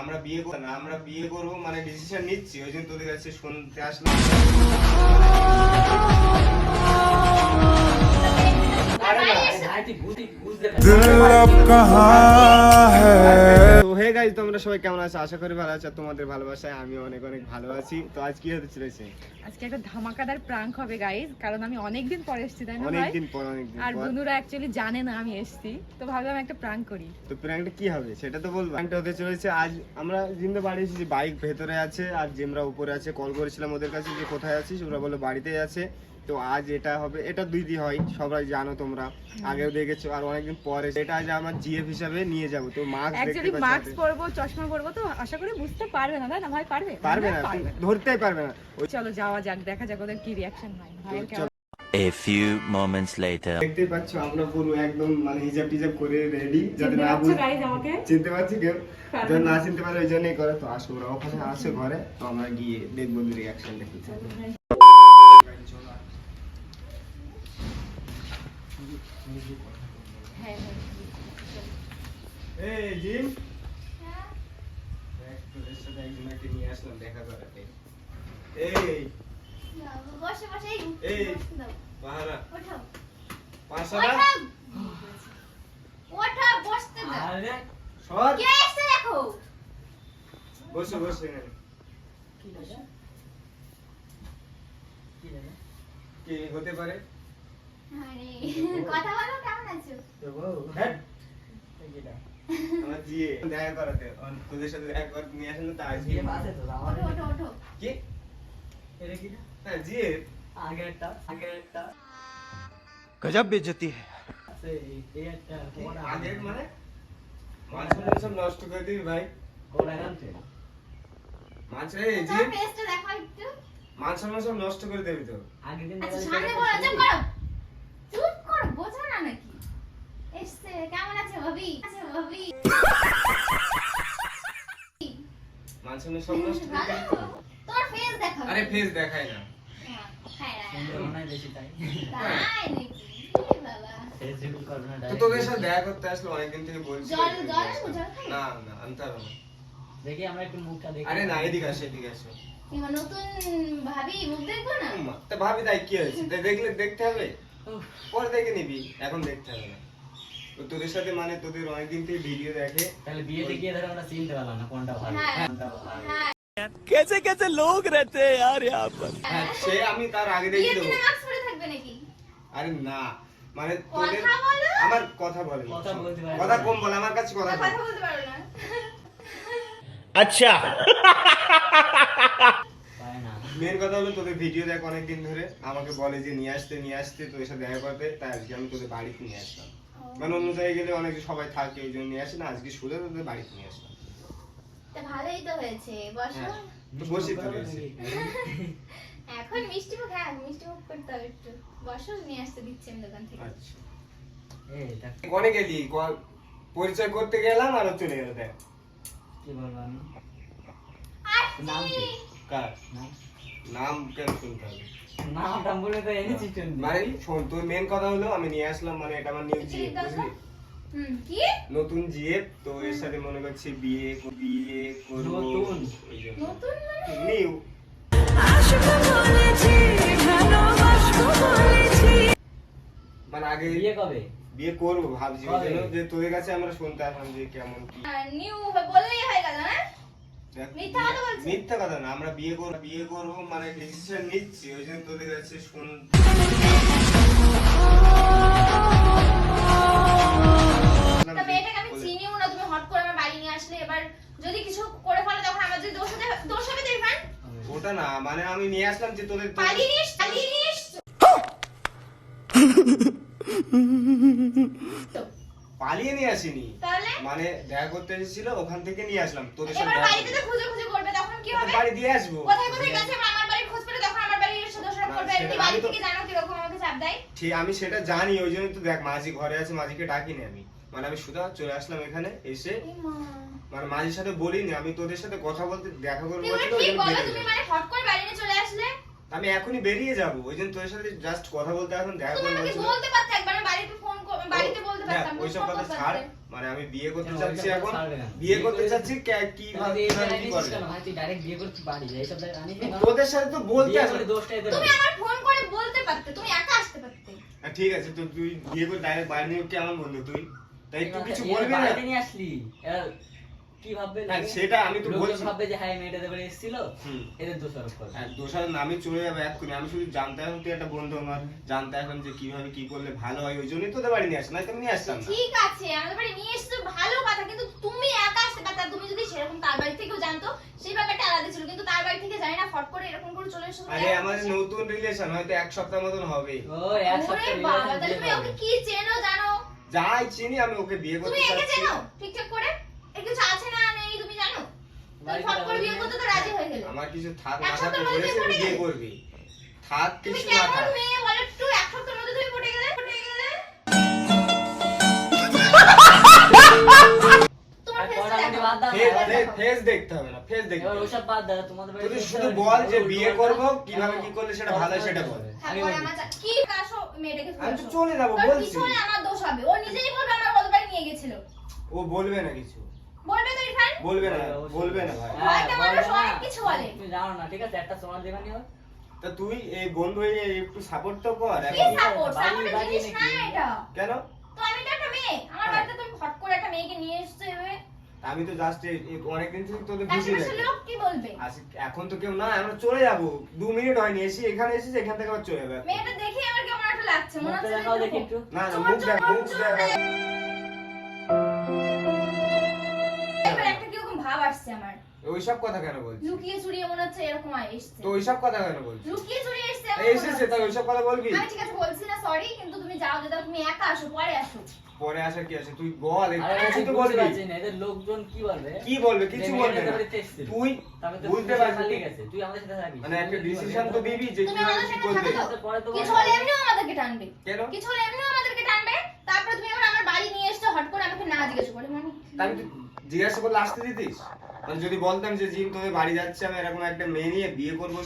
আমরা বিয়ে করব না, আমরা বিয়ে করব মানে ডিসিশন নিচ্ছি, ওই জন্য তোদের কাছে শুনতে আসলাম। তো হে গাইস, তোমরা সবাই কেমন আছো? আশা করি ভালো আছো। তোমাদের ভালোবাসায় আমি অনেক অনেক ভালো আছি। তো আজ কি হতে চলেছে? আজকে একটা ধামাকাদার প্রাঙ্ক হবে গাইস, কারণ আমি অনেকদিন পরে এসেছি, তাই না ভাই? অনেকদিন পর আর বন্ধুরা অ্যাকচুয়ালি জানে না আমি এসেছি, তো ভাবলাম একটা প্রাঙ্ক করি। তো প্র্যাঙ্কটা কি হবে সেটা তো বলবো। প্র্যাঙ্কটা হতে চলেছে, আজ আমরা জিমে বাড়ি এসেছি, বাইক ভেতরে আছে আর জিমরা উপরে আছে। কল করেছিলাম ওদের কাছে যে কোথায় আছিস, ওরা বললো বাড়িতেই আছে। তো আজ এটা হবে, এটা দুই দিন হয়, সবাই জানো তোমরা, আগেও দেখেছো। আর অনেকদিন পরে এটা আজ আমার জিএফ হিসাবে নিয়ে যাব। তো মাস্ক দেখতে অ্যাকচুয়ালি পাচ্ছ, মাস্ক পরবো, চশমা পরবো, তো আশা করি বুঝতে পারবে না, তাই না ভাই? পারবে পারবে না, ধরতেই পারবে না। চলো যাওয়া যাক, দেখা যাক ওদের কি রিঅ্যাকশন হয়। ভাইয়ের কেমন? A few moments later. দেখতেই পাচ্ছ আমরা পুরো একদম মানে হিজাব টিজাব করে রেডি, যাতে চিনতে না পারছো গাইস আমাকে? চিনতে পারছি কেউ, পারবে যাতে না। না চিনতে পারে ওই জন্যই করে। তো আসো, ওরা ওখানে আসে ঘরে, তো আমরা গিয়ে দেখবো রিঅ্যাকশনটা কি থাকে। হ্যাঁ হ্যাঁ। এই জিম, দেখ তোদের সাথে একজনকে নিয়ে আসলাম দেখা করাতে। এই বসে বসে এই দাও। পাহারা ওঠো পাঁচশোটা ওঠো বসতে দাও। সর, কে এসে দেখো? বসে বসে। কি হতে পারে? আরে কথা বলো, কেমন আছো? হ্যাঁ, আমার জিয়ে দেখা করাতে, তোদের সাথে দেখা করতে নিয়ে আসেন তা আজকে। ওঠো ওঠো ওঠো। কি হ্যাঁ জিয়ে गजब बेइज्जती है। আগে মানে মাছ সব নষ্ট করে দিবি ভাই। মাছ এই তোমার জিয়ে ফেসটা দেখো একটু। মাছ সব নষ্ট করে দিবি তো। আচ্ছা সামনে বলো, চুপ করো চুপ করো, বোঝো না নাকি? এসছে, কেমন আছে ভাবি? আছে ভাবি মাছ সব নষ্ট করে ভালো? দিবি তো। তোমার ফেস দেখো। আরে ফেস দেখাই না। হ্যাঁ তাই নাকি? বাবা তো তোদের সাথে দেখা করতে আসলে অনেকদিন থেকে বলছি। জল জল আনবো, জল খাই? না না আনতে হবে না। দেখি আমরা একটু মুখটা দেখি। আরে না, এদিকে আসে এদিকে আসে। এবার নতুন ভাবি মুখ দেখবো না? তা ভাবি তাই কি হয়েছে? তা দেখলে দেখতে হবে, পরে দেখে নিবি, এখন দেখতে হবে না। তো তোদের সাথে মানে তোদের অনেকদিন থেকে ভিডিও দেখে। তাহলে বিয়েতে গিয়ে ধরো আমরা চিনতে পারলাম না কোনটা ভালো হ্যাঁ। কোনটা ভালো। হ্যাঁ कैसे कैसे लोग रहते हैं यार यहाँ पर। হ্যাঁ, সে আমি তার আগে দেখি বিয়ের দেবো। দিনে মাস্ক পরে থাকবে নাকি? আরে না, মানে তোদের কথা বলো। আমার কথা বলে না। কথা বলতে পারে না। কথা কম বলে, আমার কাছে কথা কথা বলে। বলতে পারো না। अच्छा পারে না। মেন কথা হলো তোদের ভিডিও দেখ অনেকদিন ধরে, আমাকে বলে যে নিয়ে আসতে তোদের সাথে দেখা করতে, তাই আজকে আমি তোদের বাড়িতে নিয়ে আসলাম। মানে অন্য জায়গায় গেলে অনেক সবাই থাকে, ওই জন্য নিয়ে আসি না, আজকে শুধু তোদের বাড়িতে নিয়ে আসলাম। তা ভালোই তো হয়েছে, বসো। হ্যাঁ, তো বসি তো রয়েছে। এখন মিষ্টি মুখ, হ্যাঁ মিষ্টি মুখ করতে হবে একটু। বসো, নিয়ে আসতে দিচ্ছি আমি দোকান থেকে। আচ্ছা, এই দেখ কোনে গেলি? পরিচয় করতে গেলাম আর ও চলে গেল। দেখ কি বলবো আমি। নাম আসছি। কি? কার নাম নাম কেন শুনতে হবে? নামটা বলে তো এনেছি ট্রেন মানে শোন, তোর মেন কথা হলো আমি নিয়ে আসলাম, মানে এটা আমার নিউ জিএফ, বুঝলি? কি? নতুন জিএফ, তো এর সাথে মনে করছি বিয়ে করব। নতুন? ওই জন্য নতুন মানে? নিউ। মানে আগে বিয়ে কবে? বিয়ে করবো ভাবছি, ওই কবে? জন্য যে তোদের কাছে আমরা শুনতে আসলাম যে কেমন কি। নিউ বললেই হয়ে গেল না? দেখ, মিথ্যা কথা বলছিস? মিথ্যা কথা না, আমরা বিয়ে করবো মানে ডিসিশন নিচ্ছি, ওই জন্য তোদের কাছে তা মেয়েটাকে আমি চিনিও না, তুমি হট করে আমার বাড়ি নিয়ে আসলে। এবার যদি কিছু করে ফেলো তখন আমার যদি দোষ হবে তো ইরফান? ওটা না, মানে আমি নিয়ে আসলাম যে তোদের পালিয়ে নিস তো। পালিয়ে নিয়ে আসিনি, তাহলে মানে দেখা করতে এসেছিল, ওখান থেকে নিয়ে আসলাম তোদের সাথে এবার দেখা বাড়িতে তো করতে। খুঁজে খুঁজে করবে, তখন কি হবে? বাড়ি দিয়ে আসবো। কোথায় কোথায় গেছে আমার বাড়ির খোঁজ পেলে তখন আমার বাড়ির এসে দোষারোপ করবে। সেটা এমনি বাড়ি আমি তো- থেকে জানো কিরকম আমাকে চাপ দেয়। আমি সেটা জানি, ওই জন্য তো দেখ মাঝি ঘরে আছে, মাঝিকে ডাকিনি আমি, মানে আমি সুধা চলে আসলাম এখানে এসে, এই মা। মানে মাঝির সাথে বলিনি, আমি তোদের সাথে কথা বলতে দেখা করবো এগুলো বলছি তো, ওই ঠিক জন্য বলো, বেরিয়ে তুমি যাবো। মানে হট করে বাড়ি নিয়ে চলে আসলে। আমি এখনই বেরিয়ে যাবো, ওই জন্য তোদের সাথে জাস্ট কথা বলতে এখন দেখা তুমি করবো আমাকে বলছিল। বলতে পারতে একবার, আমি বাড়িতে ফোন বাড়িতে বলতে দেখ, পারতাম। ওইসব ফোন কথা করতে ছাড়, পারতে। মানে আমি বিয়ে করতে কেন, চাচ্ছি ওইটা এখন, ছাড়বে না। বিয়ে করতে বিয়ে চাচ্ছি কিভাবে কি করবে। ভাই তুই ডাইরেক্ট বিয়ে করতে পারিস, এইসব জায়গায় আনিস না। তোদের সাথে তো বলতে বিয়ে আসলে করে দোষটা এদের তুমি হবে। আমার ফোন করে বলতে পারতে, তুমি একা আসতে পারতে। ঠিক আছে, তো তুই বিয়ে করে ডাইরেক্ট বাড়ি নিয়ে কেমন বন্ধু তুই, তাই তুই কিছু এর বলবি না? বাড়িতে নিয়ে আসলি, এরা কি ভাববে? হ্যাঁ, সেটা আমি তো লোকজন বলছি। ভাববে যে হ্যাঁ মেয়েটা দেবে এসেছিল, হুম। এদের দোষারোপ করবে। হ্যাঁ, দোষার নামে চলে যাবে এক্ষুনি। আমি শুধু জানতে এখন তুই একটা বন্ধু আমার, জানতে এখন যে কিভাবে কি করলে ভালো হয়, ওই জন্যই তোদের বাড়ি নিয়ে আসলাম, নয়তো আমি নিয়ে আসতাম না। ঠিক আছে, আমাদের বাড়ি নিয়ে এসছো ভালো কথা, কিন্তু তুমি একা আসতে পারতে। আর তুমি যদি সেরকম তার বাড়ি থেকেও জানতো, সেই ব্যাপারটা আলাদা ছিল, কিন্তু তার বাড়ি থেকে জানি না, ফট করে এরকম করে চলে এসো। আরে আমাদের নতুন রিলেশন, হয়তো 1 সপ্তাহ মতন হবে। ও এক ওরে সপ্তাহ বাবা, relation তাহলে তুমি বিয়ে ওকে করবে। কি চেনো জানো? যাই চিনি আমি ওকে বিয়ে তুমি করতে একে চাচ্ছি। চেনো ঠিকঠাক করে? এর কিছু আছে না নেই তুমি জানো? তুমি ফট করে বিয়ে করতে তো রাজি হয়ে গেলে। আমার কিছু থাক এক না থাক সপ্তাহের মধ্যে বলেছে পড়ে বিয়ে গেলে? করবি, থাক তুমি কিছু না কেমন থাক। মেয়ে বলো একটু, এক সপ্তাহের মধ্যে তুমি পড়ে গেলে? তোমার আর ফেসটা পড়াশোনা দেখো। বাদ দাও না, ফেস এবার দেখো। ফেস দেখতে হবে না, ফেস দেখতে এবার হবে। ওসব বাদ দাও, তোমাদের বাড়িতে তুই এসে শুধু ওই বল যে উল্টো বিয়ে পাল্টা করব, কিভাবে কেন? কি করলে সেটা ভালো হয় সেটা বল। হ্যাঁ, আমি পরে বলবো। আমার কি কাশো মেয়েটাকে আমি তো ধরছো? চলে যাবো তোর বলছি। কিছু হলে আমার দোষ হবে। ও নিজেই বলবে আমার ওর বাড়ি নিয়ে গেছিল। ও বলবে না কিছু, বলবে তো ইরফান? বলবে না, বলবে না ভাই। হ্যাঁ, হয়তো বলবে মানুষ না। অনেক কিছু বলে। তুমি জানো না, ঠিক আছে, একটা সময় দেবে নি হয়। তা তুই এই বন্ধু হয়ে একটু সাপোর্ট তো কর কি এখন। সাপোর্ট? বাড়ি- সাপোর্টের বাড়ি জিনিস না নাকি? এটা। কেন? তো আমি তো একটা মেয়ে। আমার বাড়িতে তুমি ফট করে একটা মেয়েকে নিয়ে এসছো এভাবে। আমি তো জাস্ট অনেকদিন থেকে তোদের বুঝি আশেপাশের রাখি। লোক কি বলবে? এখন তো কেউ না, আমরা চলে যাবো, 2 মিনিট হয়নি এসে এখানে এসেছি, এখান থেকে আবার চলে যাবে। মেয়েটা দেখে আমার কেমন একটা লাগছে। মনে মুখটা হচ্ছে দেখাও যে দেখি একটু। না না, চোর, মুখ চোর, দেখ, মুখ চোর, দেখ। এবার একটা কিরকম ভাব আসছে আমার। ওইসব কথা কেন বলছিস? লুকিয়ে চুরিয়ে মনে হচ্ছে এরকম এসছে। তো ওইসব কথা কেন বলছিস? লুকিয়ে চুরিয়ে এসছে এমন এসেছে মনে তাই হচ্ছে। ওইসব কথা বলবি? আমি ঠিক আছে বলছি না, সরি, কিন্তু তুমি যাও, দাদা তুমি একা আসো, পরে আসো। পরে আসা কি আছে, তুই বল, আরে কিছু আমি তো বুঝতে বলবি। পারছি না, এদের লোকজন কি বলবে? কি বলবে? কিছু যে বলবে মেয়েটা না। বাড়িতে এসেছিল। তুই তারপরে তো বুঝতে তুই পারবি। পালিয়ে গেছে, তুই আমাদের সাথে থাকিস। মানে একটা তুই কি ডিসিশন বলবি? তো দিবি যে তুমি কিভাবে আমাদের কি সাথে করবে। থাকো তো? পরে তো কিছু বলবে। হলে এমনিও আমাদেরকে টানবে। কেন? কিছু হলে এমনিও আমাদেরকে টানবে। তারপরে তুমি আবার আমার বাড়ি নিয়ে এসছো হট করে, আমাকে না জিজ্ঞেস করে। মানে তা আমি তো জিজ্ঞাসা করলে আসতে দিতিস? মানে যদি বলতাম যে জিম তোদের বাড়ি যাচ্ছে, আমি এরকম একটা মেয়ে নিয়ে বিয়ে করবো,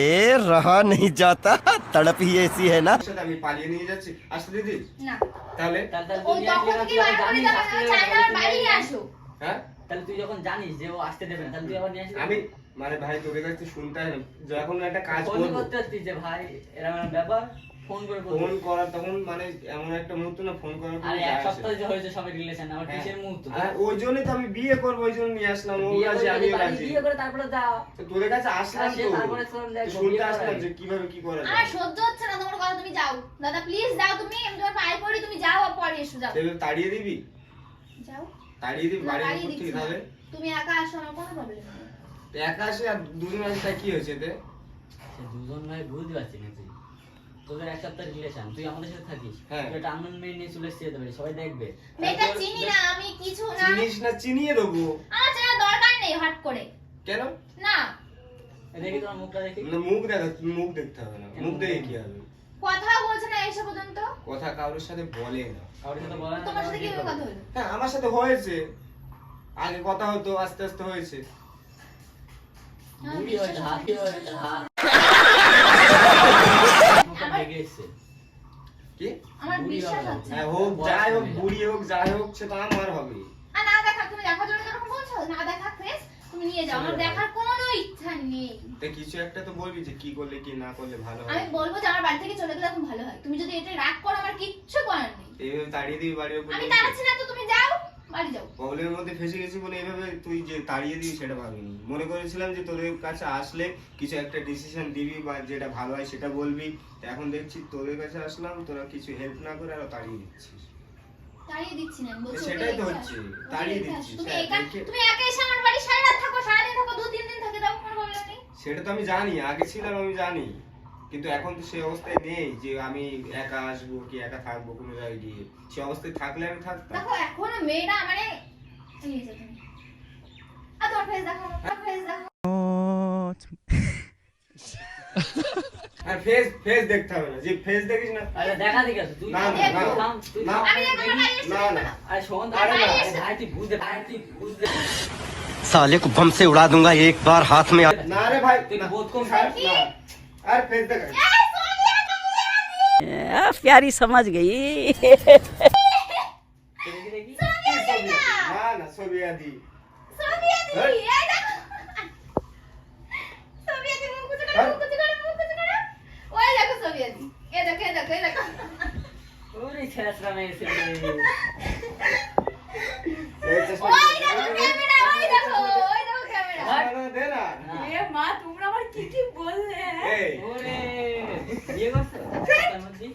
ए रहा नहीं जाता तड़प ही ऐसी है ना। তোর সাথে আমি পালিয়ে নিয়ে যাচ্ছি, আসতে দিতিস? না। তাহলে তাহলে ও তুই তখন আসলে থেকে তুই বার করে জানিস যাবে, আসতে আমি দেবে চাই না, না আমার তুই বাড়ি নিয়ে নিয়ে আসিস। আসো। হ্যাঁ, তাহলে তুই যখন জানিস যে ও আসতে দেবে না, তাহলে তুই আবার নিয়ে আসিস। আমি মানে ভাই তোদের কাছে শুনতে হয় না, যখন একটা কাজ ফোন করবো, করতে আসতিস যে ভাই এরকম এরকম ব্যাপার, ফোন করে বলবি। ফোন করা তখন মানে এমন একটা মুহূর্ত না, ফোন করার কোনো আরে এক যায় আসে সপ্তাহ না। যে হয়েছে সবাই রিলেশন, আমার হ্যাঁ। কিসের মুহূর্ত? আর ওই জন্যই তো আমি বিয়ে করবো, ওই জন্য নিয়ে আসলাম। ও বিয়ে রাজি, করে আমিও বাড়ি রাজি। বিয়ে করে তারপরে যাও। তো তোদের কাছে আসলাম আর সে তো, তারপরে শোন দেখ, তো শুনতে বিয়ে আসলাম করাই। যে কিভাবে কি করা আমার যায়। সহ্য হচ্ছে না তোমার কথা, তুমি যাও। দাদা প্লিজ যাও, তুমি আমি তোমার পায়ে পড়ি, তুমি যাও আর পরে এসো, যাও। সেগুলো তাড়িয়ে দিবি, যাও। তাড়িয়ে দিবি না, বাড়ির বাড়ি উপর দিচ্ছি থেকে? না। তাহলে তুমি একা আসো, আমার কোনো প্রবলেম নেই। তো একা আসে আর দুজন আসে, তাই কি হয়েছে এতে? সে দুজন ভাই বুঝতে পারছি না তুই। তোদের এক সপ্তাহ রিলেশন, তুই আমাদের সাথে থাকিস। হ্যাঁ। তুই একটা আননোন মেয়ে নিয়ে চলে এসেছিস যেতে পারি, সবাই দেখবে। মেয়েটা তারপর চিনি না, আমি কিছু না। চিনিস না, চিনিয়ে দেবো। আমার চেনা দরকার নেই হট করে। কেন? না, দেখি তোমার মুখটা দেখি। না, মুখ দেখা, মুখ দেখতে হবে না, মুখ দেখে কি হবে? কথা বলছে না এসে পর্যন্ত। কথা কারোর সাথে বলে না। কারোর সাথে বলা না, তোমার সাথে বিয়ে কিভাবে করবে। কথা হলো? হ্যাঁ, আমার সাথে হয়েছে, আগে কথা হতো, আস্তে আস্তে হয়েছে। বুড়ি হয়েছে, হাতি হয়েছে, হাত। মুখটা দেখে এসছে। কি? আমার বুড়ি বিশ্বাস হবে। হচ্ছে না। হ্যাঁ, হোক যাই হোক, বুড়ি হোক যাই হোক, সেটা আমার হবে। আর না দেখা, তুমি দেখার জন্য এরকম বলছো? না দেখা ফেস, তুমি নিয়ে যাও। আমার দেখার কোনো ইচ্ছা নেই। তো কিছু একটা তো বলবি যে কি করলে কি না করলে ভালো আমি হয়। বলবো যে আমার বাড়ি থেকে চলে গেলে এখন ভালো হয়। তুমি যদি এটা রাগ করো, আমার কিচ্ছু করার নেই। এইভাবে তাড়িয়ে দিবি বাড়ির উপর? আমি তাড়াচ্ছি না তো, তুমি যাও, বাড়ি যাও। প্রবলেমের মধ্যে ফেসে গেছি বলে এইভাবে তুই যে তাড়িয়ে দিবি সেটা ভাবিনি। মনে করেছিলাম যে তোদের কাছে আসলে কিছু একটা ডিসিশন দিবি বা যেটা ভালো হয় সেটা বলবি। তো এখন দেখছি তোদের কাছে আসলাম, তোরা কিছু হেল্প না করে আরো তাড়িয়ে দিচ্ছিস। তাড়িয়ে দিচ্ছি না, আমি বলছি সেটাই তো ওকে হচ্ছে, রেখে আসো। তাড়িয়ে ওকে রেখে দিচ্ছিস। আসো। তুমি হ্যাঁ, একা, রেখে- তুমি একা এসে আমার বাড়ি সারা রাত থাকো, সারাদিন থাকো, 2-3 দিন থেকে দাও, কোনো প্রবলেম নেই। সেটা তো আমি জানি, আগে ছিলাম আমি জানি, কিন্তু এখন তো সেই অবস্থায় নেই যে আমি একা আসবো কি একা থাকবো কোনো জায়গায় গিয়ে। সে অবস্থায় থাকলে আমি থাকতাম। দেখো এখনো মেয়েটা মানে এই যে তুমি। আর তোমার ফেস দেখো, তোমার ফেস দেখো। আর ফেস ফেস দেখতে হবে না, যে ফেস দেখিস না। আরে দেখা দেখে আছে, তুই না, থাম, না, তুই না, থাম, তুই না। থাম। আমি দেখো আমার বাড়ি এসে না, দেখো না। না। আরে শোন, আরে আরে না। ভাই তুই বুঝতে, ভাই তুই বুঝতে। साले को बम से उड़ा दूंगा एक बार हाथ में आ- না রে ভাই, তুই না, বোধ কম ছাড়, কি? না। আর ফেস দেখা। এই সোনিয়া, তুমি प्यारी समझ गई। দেখি দেখি। কি ছবি আদি সোভিয়েতি হ্যাঁ? এই দেখো সোভিয়েতি মুখ কুচু করে মুখ কুচু করে মুখ কুচু করে ওই দেখো সোভিয়েতি এই দেখো এই দেখো এই দেখো ওরে ছেঁচড়া মেয়ে ছেলে। এই চেষ্টা ওই দেখো ক্যামেরা ওই দেখো ক্যামেরা দে না এ মা তোমরা আমার কি কি বললে এই ওরে বিয়ে করছো তার মধ্যে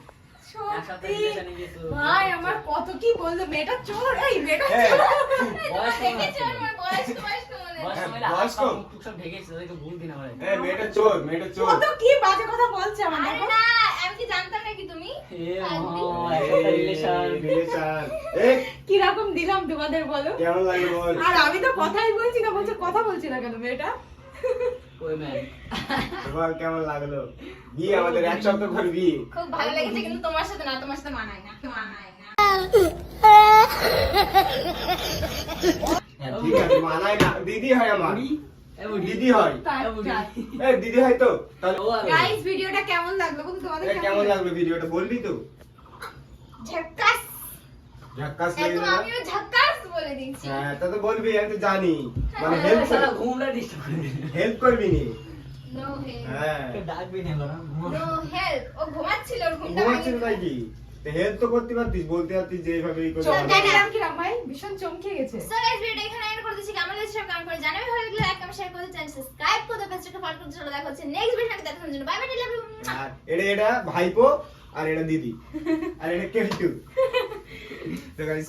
এক সপ্তাহ সত্যি রিলেশনে গেছো। ভাই আমার কত কি বললো মেয়েটা চোর এই মেয়েটা এই, চোর বয়স কম দেখেছো আছে। আমার বয়স মনে বয়স হ্যাঁ, কম হলে বয়স হাত পা কম। মুখ টুক সব ঢেকেছে, তোদেরকে ভুল দিন আমার। এই মেয়েটা চোর কত কি বাজে কথা বলছে আমার আরে দেখো না আমি কি জানতাম নাকি তুমি এ মা, একটা রিলেশন। রিলেশন এই কিরকম দিলাম তোমাদের বলো কেমন লাগে বল আর আমি তো কথাই বলছি না বলছে কথা বলছি না কেন মেয়েটা ওই ম্যান বল কেমন লাগলো বিয়ে আমাদের এক সপ্তাহ পর বিয়ে খুব ভালো লেগেছে কিন্তু তোমার সাথে মানায় না মানায় না ঠিক আছে মানায় না দিদি হয় আমার দিদি হয় এই দিদি হয় তো তাহলে গাইস ভিডিওটা কেমন লাগলো বলো তোমাদের এই কেমন লাগলো ভিডিওটা বলবি তো ঝক্কাস ঝাক্কাস লেগে একদম গেল না? আমিও ঝক্কাস বলে দিচ্ছি হ্যাঁ তা তো বলবি আমি তো জানি মানে হেল্প ঘুমরা ডিস্টার্ব করে হেল্প করবি নি নো হেল্প হ্যাঁ ডাকবি না বড় নো হেল্প ও ঘুমাচ্ছিল ওর ঘুমটা ঘুমাচ্ছিল ভাঙিয়ে নাকি হেল্প তো করতে পারতিস বলতে পারতিস যে এইভাবে এই করে চমকে গেলাম কিরম ভাই ভীষণ চমকে গেছে সো গাইস ভিডিওটা এখানে এন্ড করে দিচ্ছি কেমন লেগেছে সব কমেন্ট করে জানাবে ভালো লাগলে লাইক কমেন্ট শেয়ার করতে চ্যানেল সাবস্ক্রাইব করতে পেজটাকে ফলো করতে চলো দেখা হচ্ছে নেক্সট ভিডিওতে দেখার জন্য বাই বাই লাভ ইউ আর এটা ভাইপো আর এটা দিদি আর এটা কেলটু তো গাইস